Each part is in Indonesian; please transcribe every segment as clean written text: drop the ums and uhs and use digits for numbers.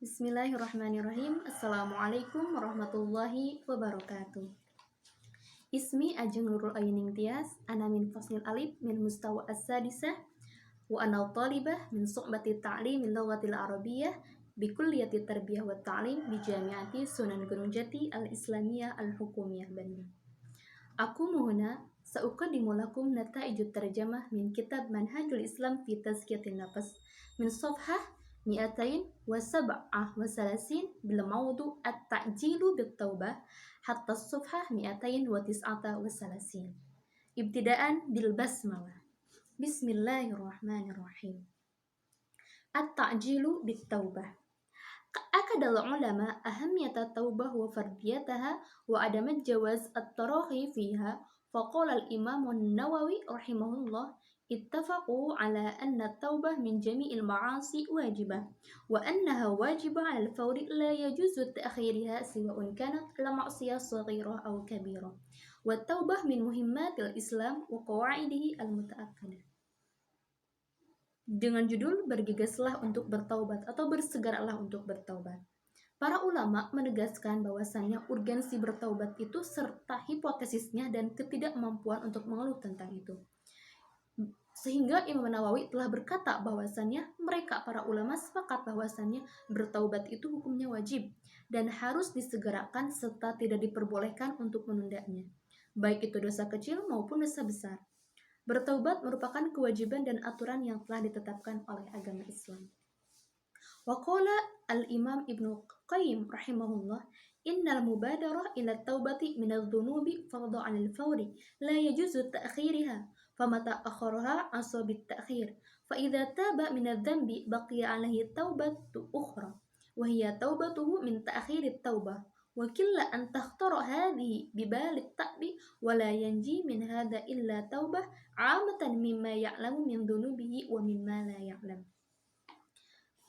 Bismillahirrahmanirrahim. Assalamualaikum warahmatullahi wabarakatuh. Ismi Ajeng Nurul Ayuning Tias, ana min faslil alif min mustawa as-sadisah wa ana talibah min su'bati ta'lim min lughatil arabiyyah bi kulliyati tarbiyah wa ta'lim bi Jami'ati Sunan Gunung Jati Al-Islamiyah Al-Hukumiyah Bandung. Aku muhuna sa'uqaddimu lakum nata'ijut tarjamah min kitab Manhajul Islam fi Tazkiyatin Nafas min safhah 237 bil mawdu' at-ta'jilu bit taubah hatta safhah 239 ibtidaan bil basmalah. Bismillahirrahmanirrahim. At-ta'jilu bit taubah. أكد العلماء أهمية التوبة وفرديتها وعدم الجواز التراخي فيها فقال الإمام النووي رحمه الله اتفقوا على أن التوبة من جميع المعاصي واجبة وأنها واجبة على الفور لا يجوز تأخيرها سواء كانت المعصية صغيرة أو كبيرة والتوبة من مهمات الإسلام وقواعده المتأكدة. Dengan judul bergegaslah untuk bertaubat atau bersegeralah untuk bertaubat. Para ulama menegaskan bahwasannya urgensi bertaubat itu serta hipotesisnya dan ketidakmampuan untuk mengeluh tentang itu. Sehingga Imam Nawawi telah berkata bahwasannya mereka para ulama sepakat bahwasannya bertaubat itu hukumnya wajib dan harus disegerakan serta tidak diperbolehkan untuk menundanya, baik itu dosa kecil maupun dosa besar. Bertaubat merupakan kewajiban dan aturan yang telah ditetapkan oleh agama Islam. Waqala al-Imam Ibnu Qayyim rahimahullah, innal mubadarah ila taubati minadh dhunubi fardhu 'alal fawri la yajuzu ta'khiriha famata akharaha asa bit ta'khir fa idza taba minadh dhanbi baqiya 'alaihi taubatu ukhra wa hiya taubatuhu min ta'khirit taubah wa killa an takhtara hadhihi bibalik ta'bi wa la yanji min hadha illa taubah 'amatan mimma ya'lamu min dhunubihi wa mimma la ya'lam.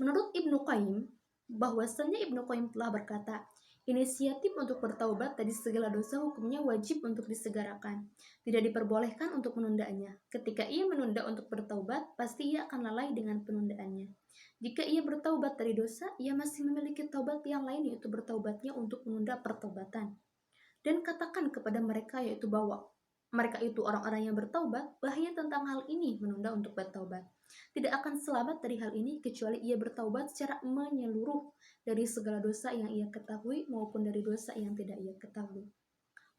Menurut Ibnu Qayyim, bahwasannya Ibnu Qayyim telah berkata, inisiatif untuk bertaubat dari segala dosa hukumnya wajib untuk disegerakan, tidak diperbolehkan untuk menundanya. Ketika ia menunda untuk bertaubat, pasti ia akan lalai dengan penundaannya. Jika ia bertaubat dari dosa, ia masih memiliki taubat yang lain, yaitu bertaubatnya untuk menunda pertaubatan. Dan katakan kepada mereka, yaitu bahwa mereka itu orang-orang yang bertaubat, bahaya tentang hal ini menunda untuk bertaubat. Tidak akan selamat dari hal ini kecuali ia bertaubat secara menyeluruh dari segala dosa yang ia ketahui maupun dari dosa yang tidak ia ketahui.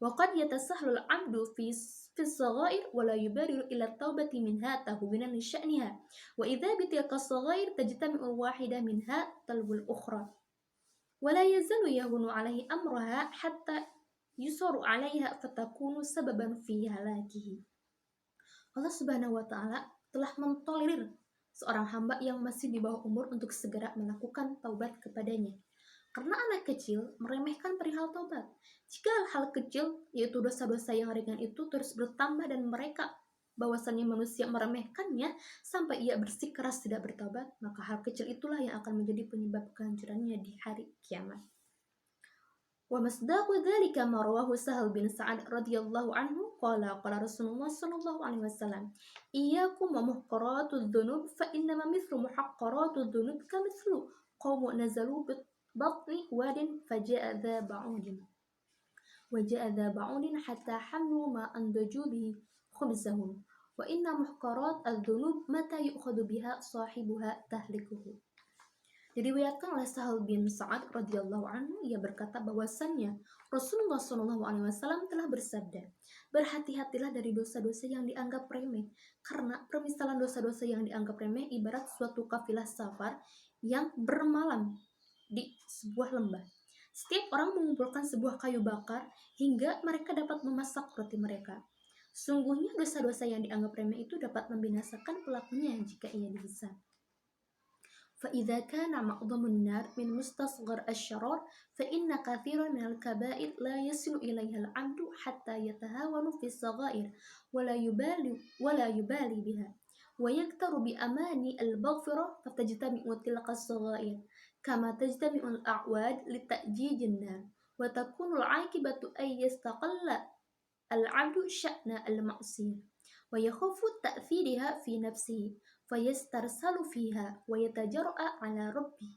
Waqad yatasahlul 'abdu fi as-saghair wa la yubadiru ila at-taubati minha tahwinan li sya'niha wa idza bi tilka as-saghair tajtami'u wahidah minha talbul ukhra wa la yazalu yahunu 'alaihi amruha hatta yusaru 'alaiha fatakunu sababan fi halakihi. Allah Subhanahu wa taala telah mentolerir seorang hamba yang masih di bawah umur untuk segera melakukan taubat kepadanya. Karena anak kecil meremehkan perihal taubat. Jika hal kecil, yaitu dosa-dosa yang ringan itu terus bertambah dan mereka bahwasannya manusia meremehkannya sampai ia bersikeras tidak bertaubat, maka hal kecil itulah yang akan menjadi penyebab kehancurannya di hari kiamat. Wa masdaqu dzalika ma rawahu Sahal bin Sa'ad radhiyallahu anhu qala Rasulullah sallallahu alaihi wasallam iyyakum wa muhqaratudz dzunub fa innama mithlu muhaqqaratudz dzunub kamithlu qaumun nazalu bi batni wadin faja'a dza ba'udin wa ja'a dza ba'udin hatta hamlu ma andaju bihi khubzahum wa inna muhqarat adz-dzunub mata yu'khadhu biha sahibuha tahlikuhu. Diriwayatkan oleh Sahal bin Sa'ad radhiyallahu anhu, ia berkata bahwasannya Rasulullah SAW telah bersabda, berhati-hatilah dari dosa-dosa yang dianggap remeh, karena permisalan dosa-dosa yang dianggap remeh ibarat suatu kafilah safar yang bermalam di sebuah lembah. Setiap orang mengumpulkan sebuah kayu bakar hingga mereka dapat memasak roti mereka. Sungguhnya dosa-dosa yang dianggap remeh itu dapat membinasakan pelakunya jika ia dihisab. فإذا كان معظم النار من مستصغر الشرار فإن كثيرا من الكبائر لا يصل إليها العبد حتى يتهاون في الصغائر ولا يبالي بها ويكتر بأماني المغفرة فتجتمع تلك الصغائر كما تجتمع الأعواد لتأجيج النار وتكون العاقبة أن يستقل العبد شأن المعصية ويخاف تأثيرها في نفسه فيسترسل فيها ويتجرأ على ربه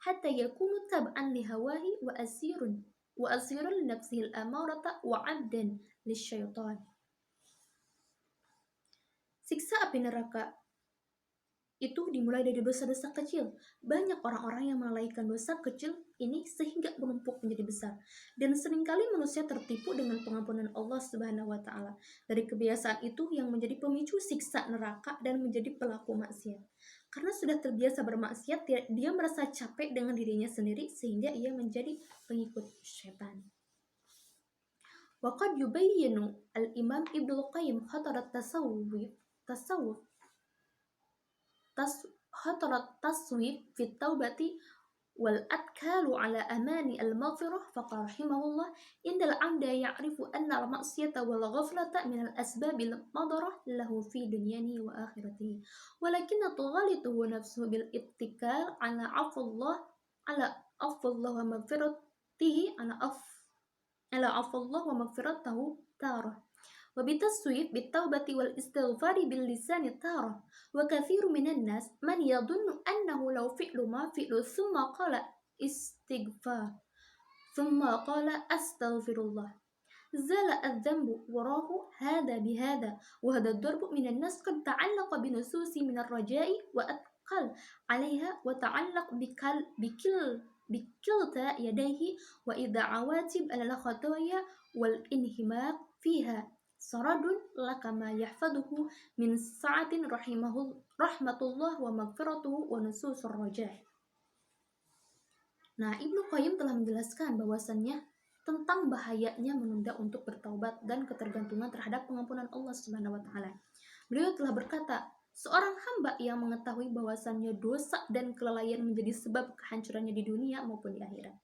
hatta yakunu tab'an li hawahi wa asirun li nafsihi al-amarata wa 'abdan lisyaitan. Siksa api neraka itu dimulai dari dosa-dosa kecil. Banyak orang-orang yang melalaikan dosa kecil ini sehingga menumpuk menjadi besar. Dan seringkali manusia tertipu dengan pengampunan Allah Subhanahu wa taala. Dari kebiasaan itu yang menjadi pemicu siksa neraka dan menjadi pelaku maksiat. Karena sudah terbiasa bermaksiat, dia merasa capek dengan dirinya sendiri sehingga ia menjadi pengikut syaitan. Waqad yubayyinu al-Imam Ibnu Qayyim khatarat tasawuf خطر التصويب في التوبة والأتكال على أمان المغفرة فقال رحمه الله إن العبد يعرف أن المعصية والغفلة من الأسباب المضرة له في دنياه وآخرته ولكن تغالطه نفسه بالاتكال على عفو الله ومغفرته تارة وبالتصويب بالتوبة والاستغفار باللسان تارة وكثير من الناس من يظن أنه لو فعل ما فعل ثم قال استغفار ثم قال أستغفر الله زال الذنب وراه هذا بهذا وهذا الضرب من الناس قد تعلق بنصوص من الرجاء وأثقل عليها وتعلق بكلتا يديه وإذا عواتب على الخطايا والانهماك فيها سرد لك ما يحفظه من سعة رحمة الله ومغفرته ونصوص الرجاء. Nah, Ibnu Qayyim telah menjelaskan bahwasannya tentang bahayanya menunda untuk bertaubat dan ketergantungan terhadap pengampunan Allah Subhanahu wa taala. Beliau telah berkata, seorang hamba yang mengetahui bahwasannya dosa dan kelalaian menjadi sebab kehancurannya di dunia maupun di akhirat.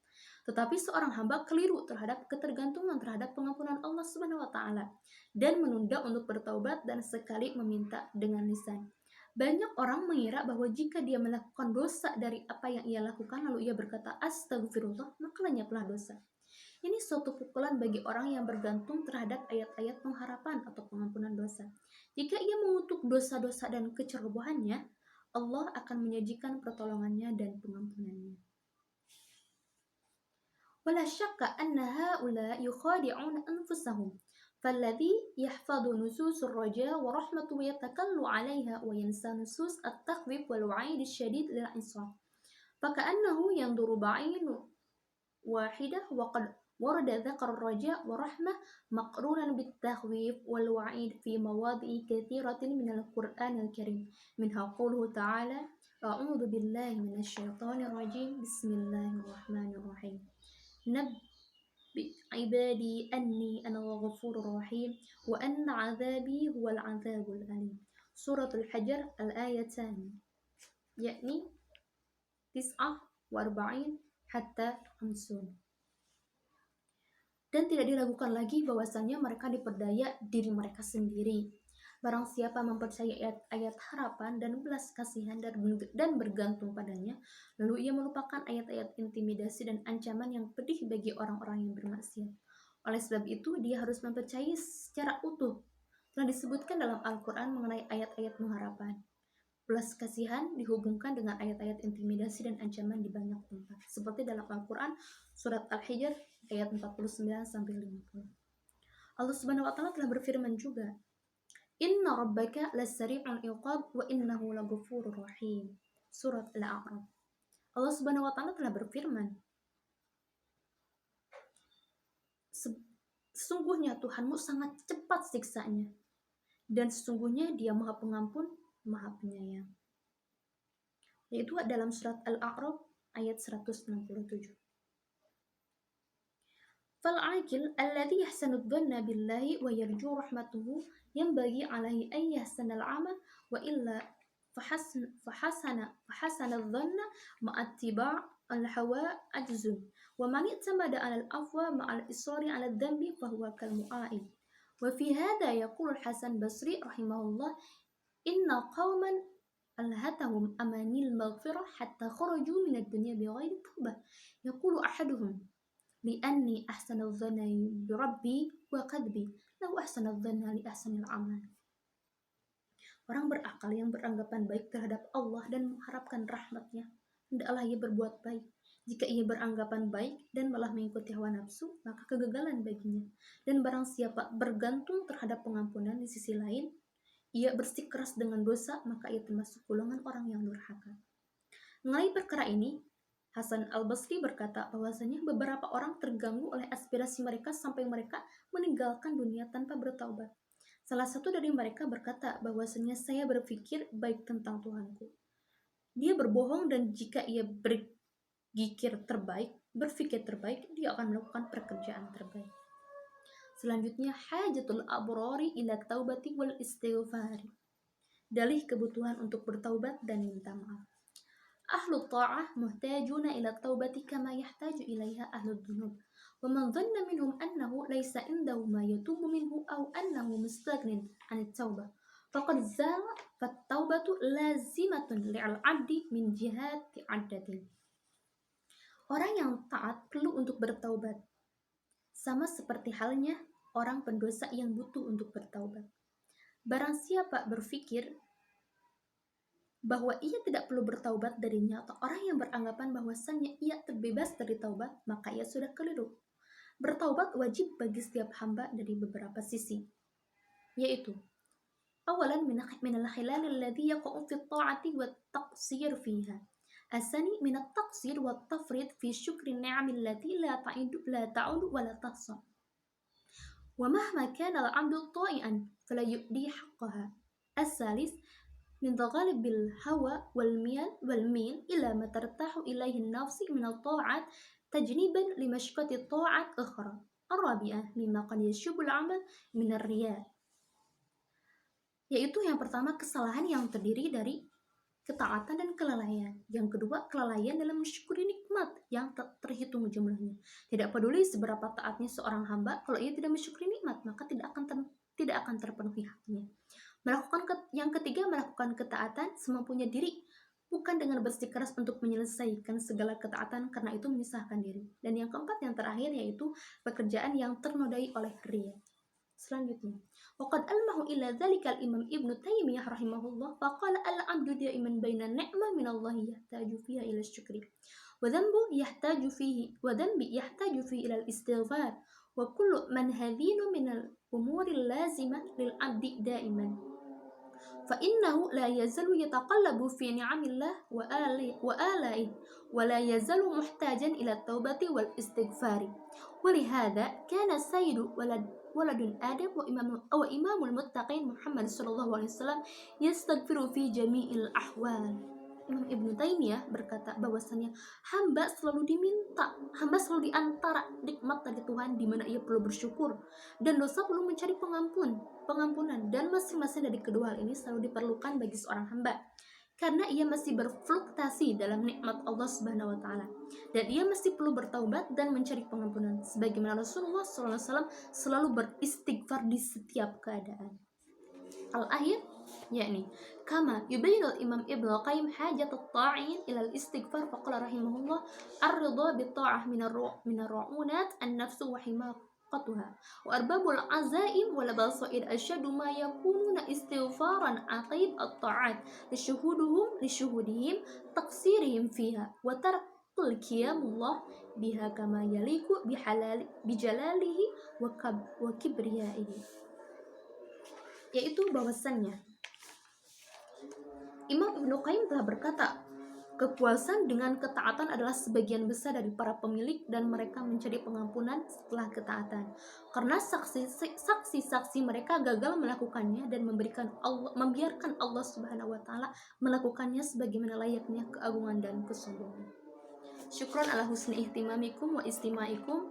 Tetapi seorang hamba keliru terhadap ketergantungan terhadap pengampunan Allah Subhanahu wa taala dan menunda untuk bertaubat dan sekali meminta dengan lisan. Banyak orang mengira bahwa jika dia melakukan dosa dari apa yang ia lakukan lalu ia berkata astagfirullah maka lenyaplah dosa. Ini suatu pukulan bagi orang yang bergantung terhadap ayat-ayat pengharapan atau pengampunan dosa. Jika ia mengutuk dosa-dosa dan kecerobohannya, Allah akan menyajikan pertolongannya dan pengampunannya. ولا شك أن هؤلاء يخادعون أنفسهم فالذي يحفظ نصوص الرجاء ورحمة يتكل عليها وينسى نصوص التخويف والوعيد الشديد للإنصاف فكأنه ينظر بعين واحدة وقد ورد ذكر الرجاء ورحمة مقرونا بالتخويف والوعيد في مواضع كثيرة من القرآن الكريم منها قوله تعالى أعوذ بالله من الشيطان الرجيم بسم الله الرحمن الرحيم نبئ عبادي أني أنا الغفور الرحيم وأن عذابي هو العذاب الأليم سورة الحجر الآيتان يعني 49 حتى 50. Dan tidak diragukan lagi bahwasannya mereka diperdaya diri mereka sendiri. Barang siapa mempercayai ayat-ayat harapan dan belas kasihan dan bergantung padanya, lalu ia melupakan ayat-ayat intimidasi dan ancaman yang pedih bagi orang-orang yang bermaksiat. Oleh sebab itu, dia harus mempercayai secara utuh. Telah disebutkan dalam Al-Quran mengenai ayat-ayat pengharapan. Belas kasihan dihubungkan dengan ayat-ayat intimidasi dan ancaman di banyak tempat. Seperti dalam Al-Quran, surat Al-Hijr, ayat 49-50. Allah Subhanahu wa taala telah berfirman juga, Inna rabbaka lasari'ul iqab wa innahu laghafurur rahim. Surat Al-A'raf. Allah Subhanahu wa taala telah berfirman, sesungguhnya Tuhanmu sangat cepat siksanya dan sesungguhnya Dia Maha Pengampun, Maha Penyayang. Yaitu dalam surat Al-A'raf ayat 167. فالعاقل الذي يحسن الظن بالله ويرجو رحمته ينبغي عليه أن يحسن العمل وإلا فحسن الظن مع اتباع الهوى عجز ومن اعتمد على العفو مع الإصرار على الذنب فهو كالمعائد وفي هذا يقول الحسن البصري رحمه الله إن قوما ألهتهم أماني المغفرة حتى خرجوا من الدنيا بغير توبة يقول أحدهم لأني أحسن الظن بربي وقلبي لو أحسن الظن لأحسن العمل. Orang berakal yang beranggapan baik terhadap Allah dan mengharapkan rahmatnya, hendaklah ia berbuat baik. Jika ia beranggapan baik dan malah mengikuti hawa nafsu, maka kegagalan baginya. Dan barang siapa bergantung terhadap pengampunan di sisi lain, ia bersikeras dengan dosa, maka ia termasuk golongan orang yang durhaka. Mengenai perkara ini, Hasan al-Basri berkata bahwasanya beberapa orang terganggu oleh aspirasi mereka sampai mereka meninggalkan dunia tanpa bertaubat. Salah satu dari mereka berkata bahwasanya saya berpikir baik tentang Tuhanku. Dia berbohong dan jika ia berpikir terbaik, dia akan melakukan pekerjaan terbaik. Selanjutnya, hajatul abrari ila taubati wal istighfari. Dalih kebutuhan untuk bertaubat dan minta maaf. Ahlu ta'ah muhtajuna ila taubati kama yahtaju ilaiha ahlu dhunub. Wa man dhanna minhum annahu laysa indahu ma yatubu minhu aw annahu mustaghnin 'anit taubah. Faqad zala fattaubatu lazimatun li'al 'abdi min jihati 'addatin. Orang yang taat perlu untuk bertaubat, sama seperti halnya orang pendosa yang butuh untuk bertaubat. Barang siapa berpikir bahwa ia tidak perlu bertaubat darinya, atau orang yang beranggapan bahwasannya ia terbebas dari taubat, maka ia sudah keliru. Bertaubat wajib bagi setiap hamba dari beberapa sisi, yaitu awalan minal khilal alladhi yaqa'u fi ta'ati wa taqsir fiha. الثاني من التقصير والتفريط في شكر النعم التي لا تعود ولا تحصى ومهما كان العبد طائعا فلا يؤدي حقها. الثالث من غالب الهوى والميل إلى ما ترتاح إليه النفس من الطاعات تجنيبا لمشقة الطاعات أخرى. الرابعة مما قد يشوب العمل من الرياء, yaitu yang pertama kesalahan yang terdiri dari ketaatan dan kelalaian. Yang kedua, kelalaian dalam mensyukuri nikmat yang terhitung jumlahnya. Tidak peduli seberapa taatnya seorang hamba, kalau ia tidak mensyukuri nikmat, maka tidak akan terpenuhi haknya. Yang ketiga, melakukan ketaatan semampunya diri, bukan dengan bersikeras untuk menyelesaikan segala ketaatan, karena itu menyusahkan diri. Dan yang keempat, yang terakhir, yaitu pekerjaan yang ternodai oleh riya. Selanjutnya, waqad almahu ila dzalikal Imam Ibnu Taimiyah rahimahullah faqala al-'abdu da'iman baina ni'mah min Allah yahtaju fiha ila syukri wa dhanbi yahtaju fihi ila al-istighfar wa kullu man hadhinu min al-umuri al-lazimah lil 'abdi da'iman fa innahu la yazalu yataqallabu fi ni'amillah wa ala'ihi wa la yazalu muhtajan ila taubati wal istighfari. ولهذا كان السيد ولد آدم وإمام المتقين محمد صلى الله عليه وسلم يستغفر في جميع الأحوال. Imam Ibnu Taimiyah berkata bahwasanya hamba selalu diantara nikmat dari Tuhan di mana ia perlu bersyukur dan dosa perlu mencari pengampunan, dan masing-masing dari kedua hal ini selalu diperlukan bagi seorang hamba. Karena ia masih berfluktuasi dalam nikmat Allah Subhanahu wa Ta'ala, dan ia masih perlu bertaubat dan mencari pengampunan, sebagaimana Rasulullah SAW selalu beristighfar di setiap keadaan. Al-akhir, yakni kama yubayyinul Imam Ibnu Qayyim hajat at-ta'in ila al-istighfar faqala rahimahullah ar-ridha bit-ta'ah min ar-ru'unat an-nafsu wa qatuha wa arbabul azaim wal basair asyadu ma yakununa istighfaran aqib at-ta'at lishuhudihim taqsirihim fiha wa tarkul qiyamullah biha kama yaliku bijalalihi wa kibriyaihi, yaitu bahwasannya Imam Ibnu Qayyim telah berkata, kepuasan dengan ketaatan adalah sebagian besar dari para pemilik dan mereka mencari pengampunan setelah ketaatan. Karena saksi-saksi mereka gagal melakukannya dan membiarkan Allah Subhanahu wa Ta'ala melakukannya sebagaimana layaknya keagungan dan kesombongan. Syukran ala husni ihtimamikum wa istimaikum.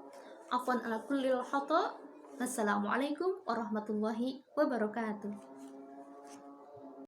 Afwan ala kullil khata. Wassalamualaikum warahmatullahi wabarakatuh.